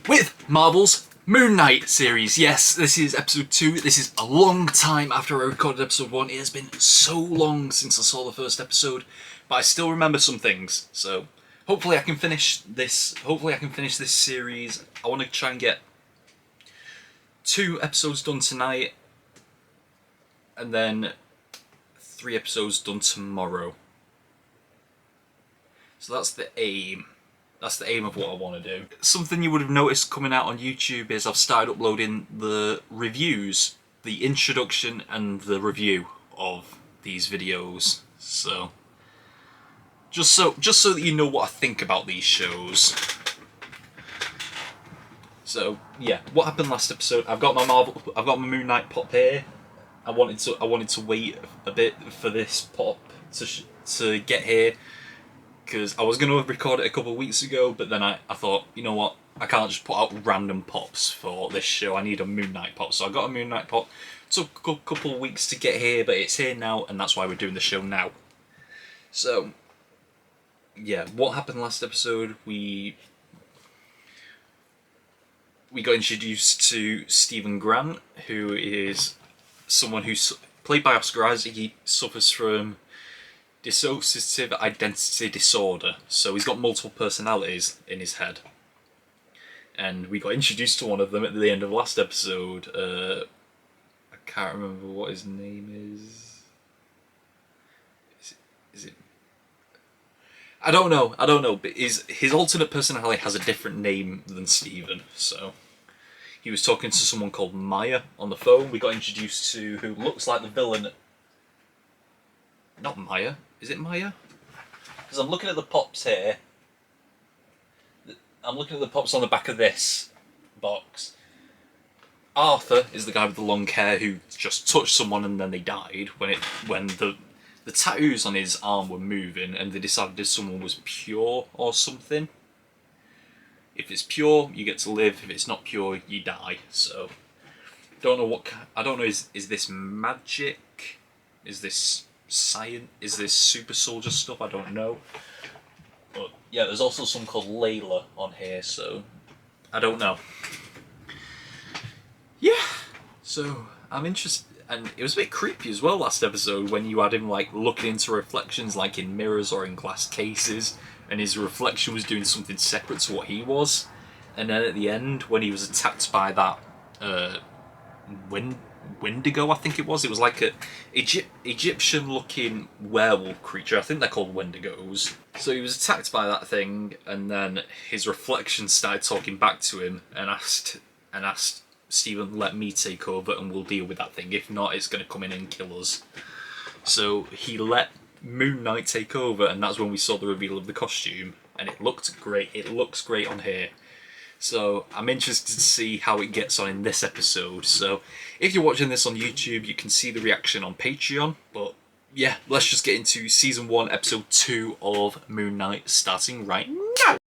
with Marvel's Moon Knight series. Yes, this is episode 2. This is a long time after I recorded episode 1. It has been so long since I saw the first episode, but I still remember some things. So hopefully I can finish this. Hopefully I can finish this series. I want to try and get 2 episodes done tonight, and then 3 episodes done tomorrow. So that's the aim. That's the aim of what I want to do. Something you would have noticed coming out on YouTube is I've started uploading the reviews, the introduction and the review of these videos. So just so that you know what I think about these shows. So yeah, what happened last episode? I've got my Moon Knight pop here. I wanted to wait a bit for this pop to get here, because I was going to record it a couple of weeks ago, but then I thought, you know what, I can't just put out random pops for this show. I need a Moon Knight pop. So I got a Moon Knight pop. It took a couple of weeks to get here, but it's here now, and that's why we're doing the show now. So yeah, what happened last episode? We got introduced to Stephen Grant, who is someone who's played by Oscar Isaac. He suffers from dissociative identity disorder, so he's got multiple personalities in his head, and we got introduced to one of them at the end of last episode. I can't remember what his name is. Is it? I don't know, but his alternate personality has a different name than Stephen, so he was talking to someone called Maya on the phone. We got introduced to who looks like the villain. Not Maya. Is it Maya? Because I'm looking at the pops here. I'm looking at the pops on the back of this box. Arthur is the guy with the long hair who just touched someone and then they died when the tattoos on his arm were moving, and they decided if someone was pure or something. If it's pure, you get to live. If it's not pure, you die. So don't know what. I don't know. Is this magic? Is this science? Is this super soldier stuff? I don't know. But yeah, there's also some called Layla on here, so I don't know. Yeah, so I'm interested, and it was a bit creepy as well last episode when you had him like looking into reflections like in mirrors or in glass cases, and his reflection was doing something separate to what he was. And then at the end, when he was attacked by that Wendigo, I think it was like a Egyptian-looking werewolf creature. I think they're called Wendigos. So he was attacked by that thing, and then his reflection started talking back to him and asked Stephen, let me take over and we'll deal with that thing. If not, it's going to come in and kill us. So he let Moon Knight take over, and that's when we saw the reveal of the costume, and it looked great. It looks great on here. So I'm interested to see how it gets on in this episode. So if you're watching this on YouTube, you can see the reaction on Patreon. But yeah, let's just get into Season 1, Episode 2 of Moon Knight, starting right now.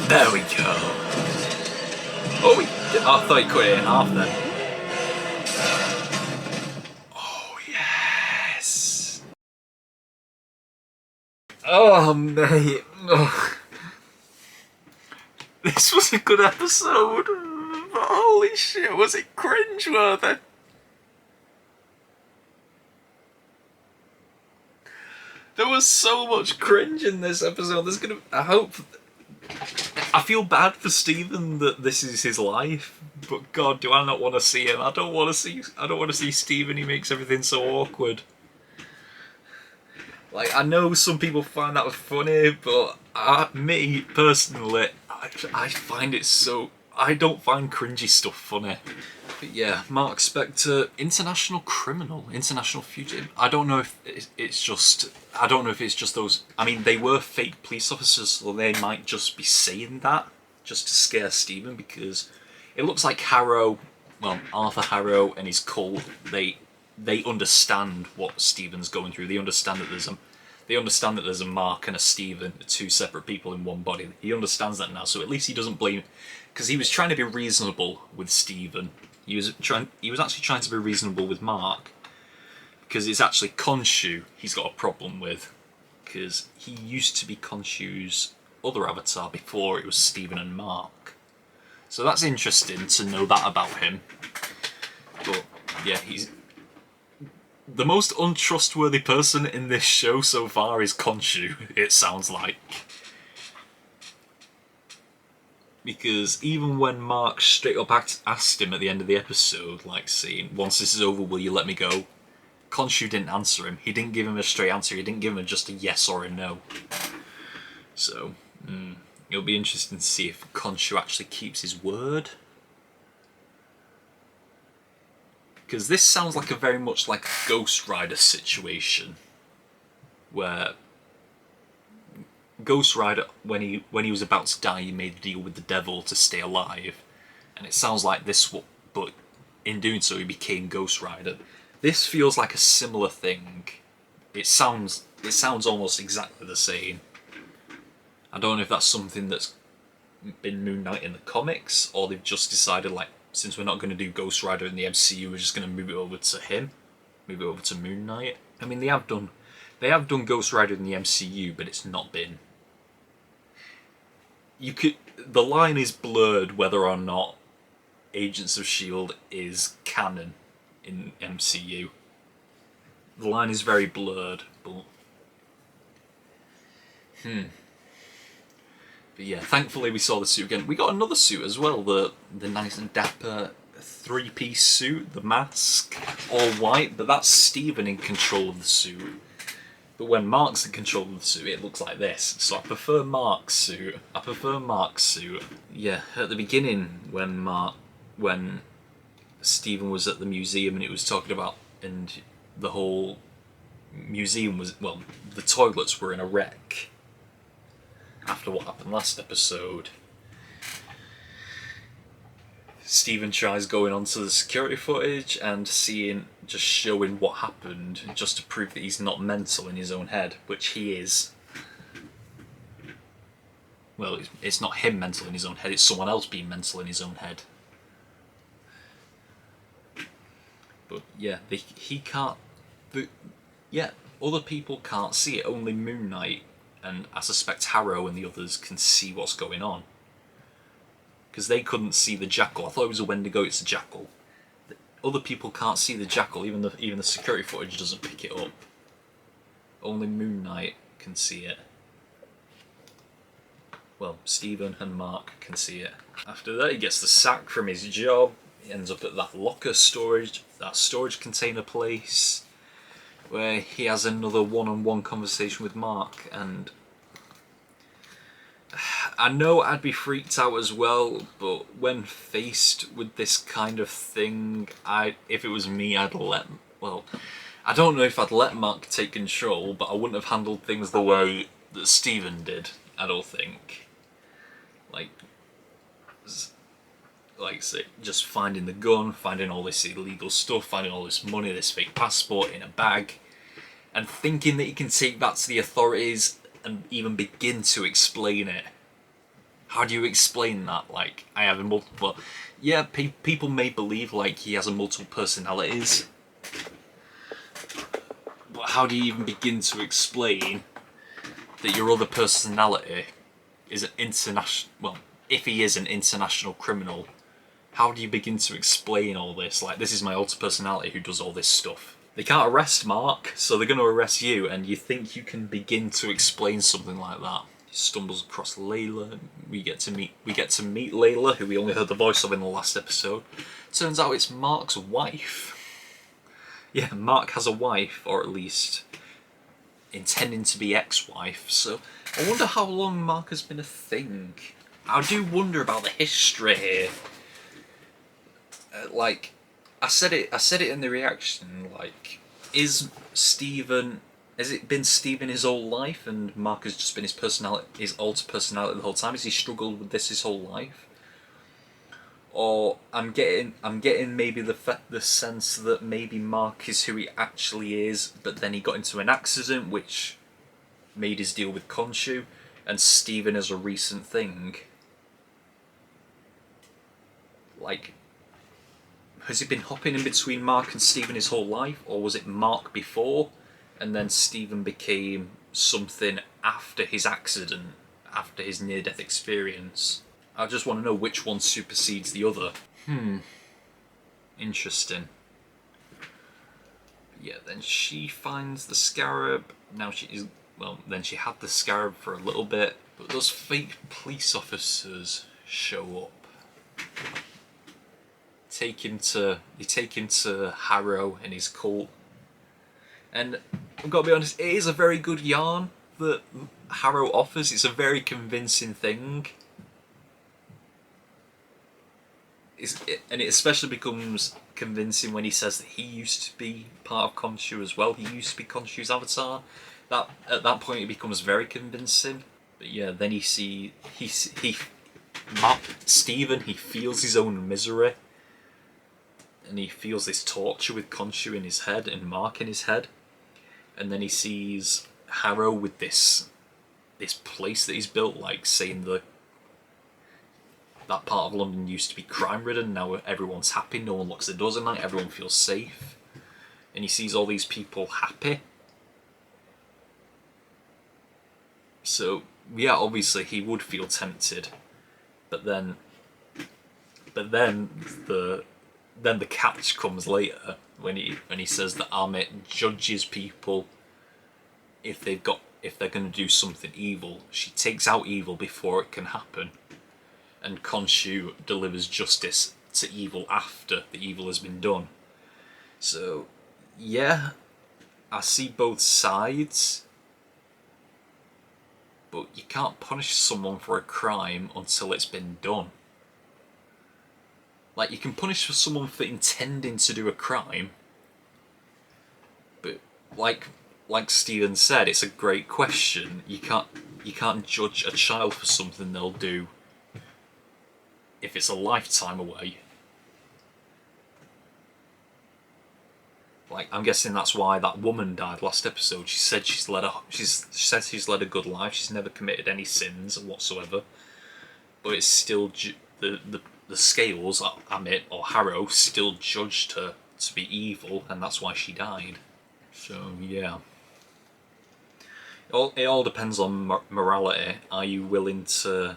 There we go. Oh, I thought he cut it in half then. Oh, mate. Oh. This was a good episode, but holy shit, was it cringeworthy? There was so much cringe in this episode. I feel bad for Stephen that this is his life, but God, do I not want to see him? I don't want to see Stephen. He makes everything so awkward. Like, I know some people find that funny, but me, personally, I find it so... I don't find cringy stuff funny. But yeah, Mark Spector, international criminal, international fugitive. I don't know if it's just... I don't know if it's just those... I mean, they were fake police officers, so they might just be saying that just to scare Stephen, because it looks like Harrow, well, Arthur Harrow and his cult, they understand what Stephen's going through. They understand that there's a Mark and a Stephen, 2 separate people in one body. He understands that now, so at least he doesn't blame, because he was trying to be reasonable with Stephen. He was actually trying to be reasonable with Mark, Because it's actually Khonshu he's got a problem with. Because he used to be Khonshu's other avatar before it was Steven and Mark. So that's interesting to know that about him. But yeah, he's... the most untrustworthy person in this show so far is Khonshu, it sounds like. Because even when Mark straight up asked him at the end of the episode, like saying, once this is over, will you let me go? Khonshu didn't answer him. He didn't give him a straight answer. He didn't give him just a yes or a no. So, it'll be interesting to see if Khonshu actually keeps his word. Because this sounds like a very much like a Ghost Rider situation. Where Ghost Rider, when he was about to die, he made a deal with the devil to stay alive. And it sounds like this, but in doing so he became Ghost Rider. This feels like a similar thing. It sounds almost exactly the same. I don't know if that's something that's been Moon Knight in the comics, or they've just decided, like, since we're not going to do Ghost Rider in the MCU, we're just going to move it over to him. Move it over to Moon Knight. I mean, they have done Ghost Rider in the MCU, but it's not been... the line is blurred whether or not Agents of S.H.I.E.L.D. is canon in MCU. The line is very blurred, but... But yeah, thankfully we saw the suit again. We got another suit as well, the nice and dapper three-piece suit, the mask, all white, but that's Steven in control of the suit. But when Mark's in control of the suit, it looks like this. So I prefer Mark's suit. Yeah, at the beginning when Steven was at the museum and it was talking about, and the whole museum was, well, the toilets were in a wreck after what happened last episode. Steven tries going onto the security footage and just showing what happened, just to prove that he's not mental in his own head, which he is. Well, it's not him mental in his own head, it's someone else being mental in his own head. But yeah, other people can't see it, only Moon Knight, and I suspect Harrow and the others can see what's going on. Because they couldn't see the jackal. I thought it was a Wendigo, it's a jackal. Other people can't see the jackal, even the security footage doesn't pick it up. Only Moon Knight can see it. Well, Steven and Mark can see it. After that, he gets the sack from his job. He ends up at that storage container place, where he has another one-on-one conversation with Mark, and I know I'd be freaked out as well, but when faced with this kind of thing, if it was me, I don't know if I'd let Mark take control, but I wouldn't have handled things the way that Steven did, I don't think. Like say, just finding the gun, finding all this illegal stuff, finding all this money, this fake passport in a bag, and thinking that you can take that to the authorities and even begin to explain it. How do you explain that? Like, I have a multiple... Yeah, people may believe, like, he has a multiple personalities. But how do you even begin to explain that your other personality is an international... Well, if he is an international criminal, how do you begin to explain all this? Like, this is my alter personality who does all this stuff. They can't arrest Mark, so they're going to arrest you, and you think you can begin to explain something like that. He stumbles across Layla. We get to meet Layla, who we only heard the voice of in the last episode. Turns out it's Mark's wife. Yeah, Mark has a wife, or at least intending to be ex-wife. So I wonder how long Mark has been a thing. I do wonder about the history here. Like, I said it in the reaction. Like, has it been Steven his whole life, and Mark has just been his alter personality the whole time? Has he struggled with this his whole life? Or I'm getting maybe the sense that maybe Mark is who he actually is, but then he got into an accident which made his deal with Khonshu, and Steven is a recent thing. Like, has he been hopping in between Mark and Stephen his whole life, or was it Mark before, and then Stephen became something after his accident, after his near-death experience? I just want to know which one supersedes the other. Interesting. Yeah, then she finds the scarab. Now she is, well, then she had the scarab for a little bit, but those fake police officers show up. They take him to Harrow and his cult. And I've got to be honest, it is a very good yarn that Harrow offers. It's a very convincing thing. And it especially becomes convincing when he says that he used to be part of Khonshu as well. He used to be Khonshu's avatar. That at that point it becomes very convincing. But yeah, then Stephen, he feels his own misery, and he feels this torture with Khonshu in his head and Mark in his head, and then he sees Harrow with this place that he's built, like saying that part of London used to be crime-ridden, now everyone's happy, no one locks their doors at night, everyone feels safe. And he sees all these people happy. So, yeah, obviously he would feel tempted. But then the catch comes later when he says that Amit judges people if they're going to do something evil. She takes out evil before it can happen. And Khonshu delivers justice to evil after the evil has been done. So, yeah, I see both sides, but you can't punish someone for a crime until it's been done. Like, you can punish someone for intending to do a crime, but like Stephen said, it's a great question. You can't judge a child for something they'll do if it's a lifetime away. Like, I'm guessing that's why that woman died last episode. She said she's led a good life. She's never committed any sins whatsoever. But it's still the scales, Amit or Harrow, still judged her to be evil, and that's why she died. So yeah, it all depends on morality. Are you willing to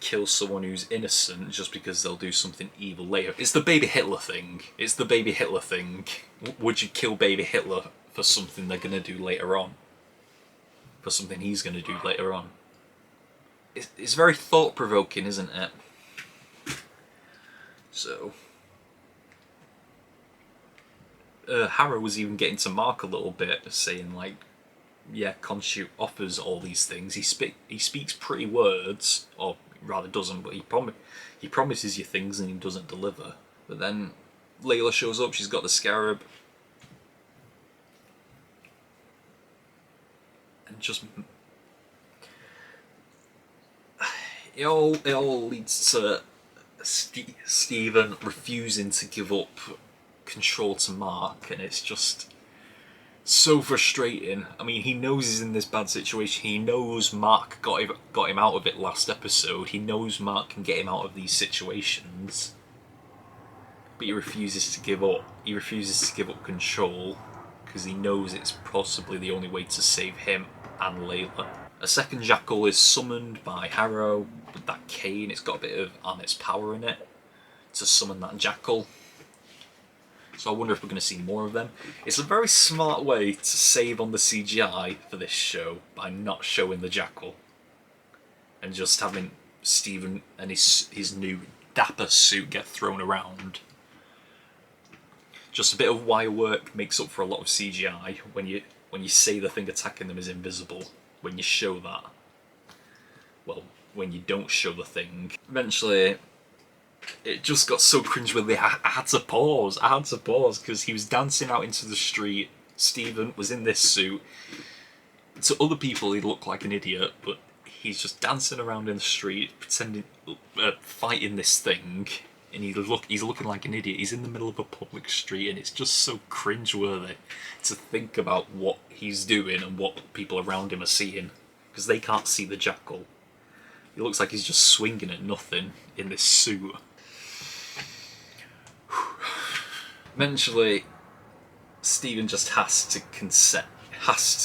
kill someone who's innocent just because they'll do something evil later? It's the baby Hitler thing. Would you kill baby Hitler for something they're going to do later on? For something he's going to do later on? It's very thought-provoking, isn't it? So, Harrow was even getting to Mark a little bit, saying like, yeah, Khonshu offers all these things. He speaks pretty words, or rather doesn't, but he promises you things and he doesn't deliver. But then Layla shows up. She's got the scarab, and just it all leads to Stephen refusing to give up control to Mark, and it's just so frustrating. I mean, he knows he's in this bad situation. He knows Mark got him out of it last episode. He knows Mark can get him out of these situations, but he refuses to give up. He refuses to give up control because he knows it's possibly the only way to save him and Layla. A second jackal is summoned by Harrow with that cane. It's got a bit of Amit's power in it to summon that jackal. So I wonder if we're going to see more of them. It's a very smart way to save on the CGI for this show by not showing the jackal and just having Stephen and his new dapper suit get thrown around. Just a bit of wire work makes up for a lot of CGI when you say the thing attacking them is invisible. When you show that, well, when you don't show the thing. Eventually, it just got so cringeworthy. I had to pause because he was dancing out into the street. Stephen was in this suit. To other people, he looked like an idiot, but he's just dancing around in the street, pretending, fighting this thing, and he's looking like an idiot. He's in the middle of a public street, and it's just so cringeworthy to think about what he's doing and what people around him are seeing, because they can't see the jackal. He looks like he's just swinging at nothing in this suit. Eventually, Stephen just has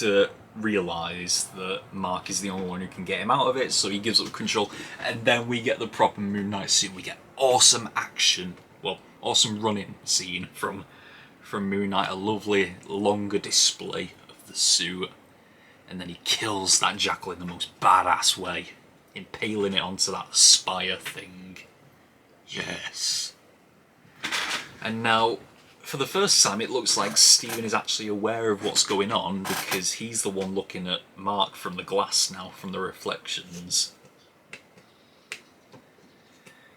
to realise that Mark is the only one who can get him out of it, so he gives up control, and then we get the proper Moon Knight scene. We get awesome action, well, awesome running scene from Moon Knight, a lovely longer display of the suit, and then he kills that jackal in the most badass way, impaling it onto that spire thing. Yes. And now, for the first time, it looks like Stephen is actually aware of what's going on, because he's the one looking at Mark from the glass now, from the reflections.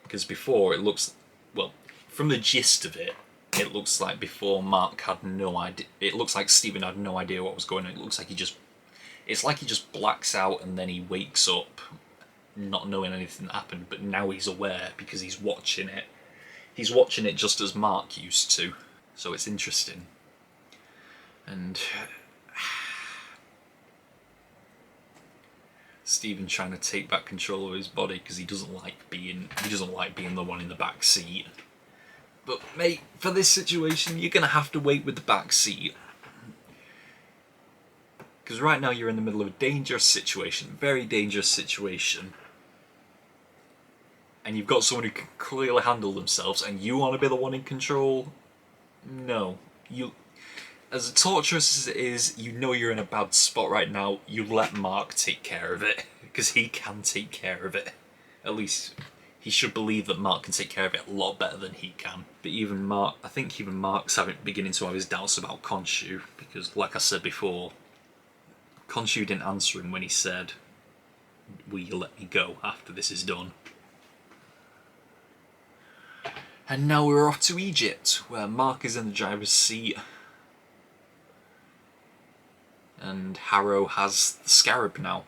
Because before, it looks, well, from the gist of it, it looks like before Mark had no idea, it looks like Stephen had no idea what was going on. It looks like it's like he just blacks out and then he wakes up not knowing anything that happened, but now he's aware because he's watching it. He's watching it just as Mark used to. So it's interesting. And Stephen trying to take back control of his body because he doesn't like being the one in the back seat. But mate, for this situation, you're gonna have to wait with the back seat. Because right now you're in the middle of a dangerous situation, very dangerous situation. And you've got someone who can clearly handle themselves, and you want to be the one in control? No. You, as torturous as it is, you know you're in a bad spot right now. You let Mark take care of it, because he can take care of it. At least he should believe that Mark can take care of it a lot better than he can. But even Mark, I think even Mark's beginning to have his doubts about Khonshu, because like I said before, Khonshu didn't answer him when he said, "Will you let me go after this is done?" And now we're off to Egypt, where Mark is in the driver's seat. And Harrow has the scarab now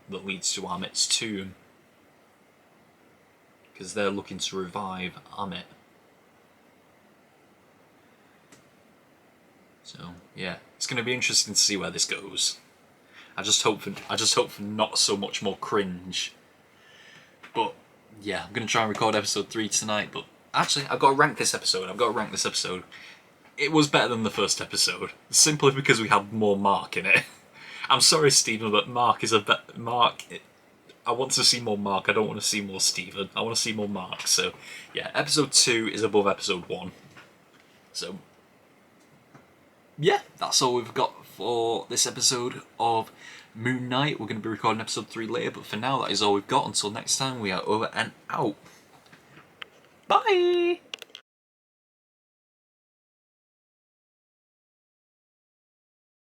that leads to Amit's tomb. Because they're looking to revive Amit. So, yeah, it's going to be interesting to see where this goes. I just hope for not so much more cringe. But, yeah, I'm going to try and record episode 3 tonight, but actually, I've got to rank this episode. It was better than the first episode, simply because we had more Mark in it. I'm sorry, Stephen, but Mark is I want to see more Mark, I don't want to see more Stephen. I want to see more Mark, so yeah, episode 2 is above episode 1. So, yeah, that's all we've got for this episode of Moon Knight. We're going to be recording episode 3 later, but for now, that is all we've got. Until next time, we are over and out. Bye!